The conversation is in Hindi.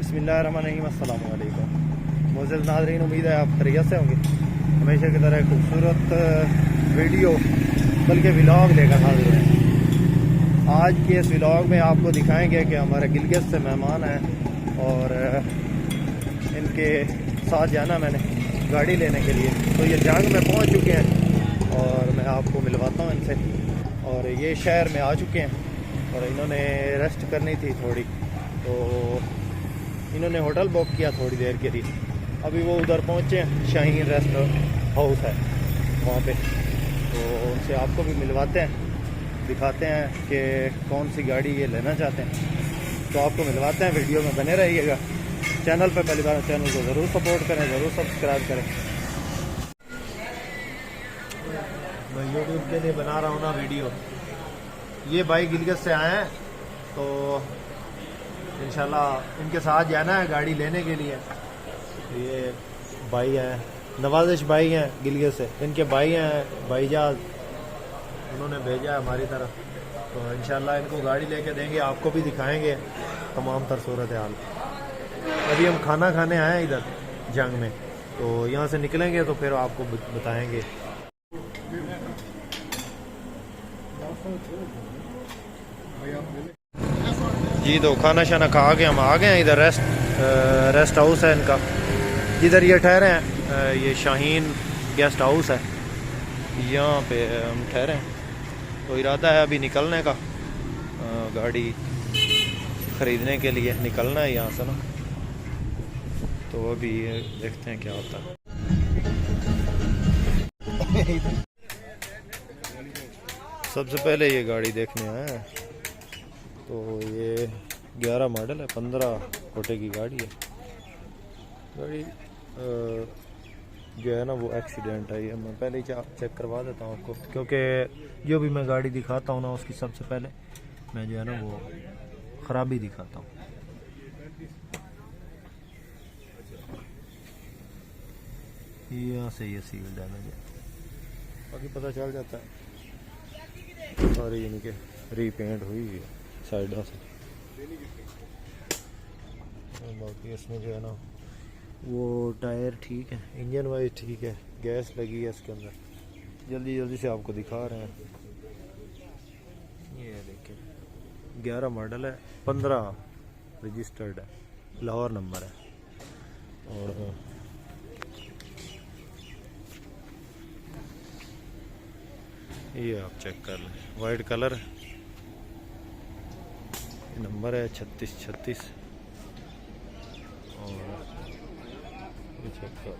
बिस्मिल्लाहिर्रहमानिर्रहीम। अस्सलाम वालेकुम। मोअज़्ज़ज़ नाज़रीन, उम्मीद है आप खैरियत से होंगे। हमेशा की तरह खूबसूरत वीडियो बल्कि व्लॉग लेकर हाजिर हैं। आज के इस व्लॉग में आपको दिखाएंगे कि हमारे गिलगित से मेहमान हैं और इनके साथ जाना मैंने गाड़ी लेने के लिए। तो ये जंग में पहुंच चुके हैं और मैं आपको मिलवाता हूं इनसे। और ये शहर में आ चुके हैं और इन्होंने रेस्ट करनी थी थोड़ी, तो इन्होंने होटल बुक किया थोड़ी देर के लिए। अभी वो उधर पहुंचे हैं, शाहीन रेस्ट हाउस है वहाँ पे, तो उनसे आपको भी मिलवाते हैं, दिखाते हैं कि कौन सी गाड़ी ये लेना चाहते हैं। तो आपको मिलवाते हैं, वीडियो में बने रहिएगा। चैनल पर पहली बार, चैनल को ज़रूर सपोर्ट करें, ज़रूर सब्सक्राइब करें। मैं यूट्यूब के लिए बना रहा हूँ ना वीडियो। ये भाई गिलगित से आए हैं, तो इंशाल्लाह इनके साथ जाना है गाड़ी लेने के लिए। ये भाई हैं, नवाजिश भाई हैं गिलगित से, इनके भाई हैं भाईजान, उन्होंने भेजा है हमारी तरफ। तो इंशाल्लाह इनको गाड़ी लेके देंगे, आपको भी दिखाएंगे तमाम तर सूरत हाल। अभी हम खाना खाने आए हैं इधर जंग में, तो यहाँ से निकलेंगे तो फिर आपको बताएंगे। जी, तो खाना शाना खा के हम आ गए हैं इधर। रेस्ट हाउस है इनका, जिधर ये ठहरे हैं। ये शाहीन गेस्ट हाउस है, यहाँ पे हम ठहरे हैं। तो इरादा है अभी निकलने का, गाड़ी ख़रीदने के लिए निकलना है यहाँ से ना। तो अभी देखते हैं क्या होता है। सबसे पहले ये गाड़ी देखने आए हैं। तो ये 11 मॉडल है, 15 कोटे की गाड़ी है। गाड़ी जो है ना वो एक्सीडेंट है। ये मैं पहले ही चेक करवा देता हूँ आपको, क्योंकि जो भी मैं गाड़ी दिखाता हूँ ना उसकी सबसे पहले मैं जो है ना वो ख़राबी दिखाता हूँ। यहाँ से ये सील डैमेज है, बाकी पता चल जाता है। सारी यानी कि रीपेंट हुई है साइडों से। बाकी इसमें जो है ना वो टायर ठीक है, इंजन वाइज ठीक है, गैस लगी है इसके अंदर। जल्दी जल्दी से आपको दिखा रहे हैं। ये देखिए 11 मॉडल है, 15 रजिस्टर्ड है, लाहौर नंबर है। और ये आप चेक कर लें, वाइट कलर है, नंबर है 3636। और ये चेक कर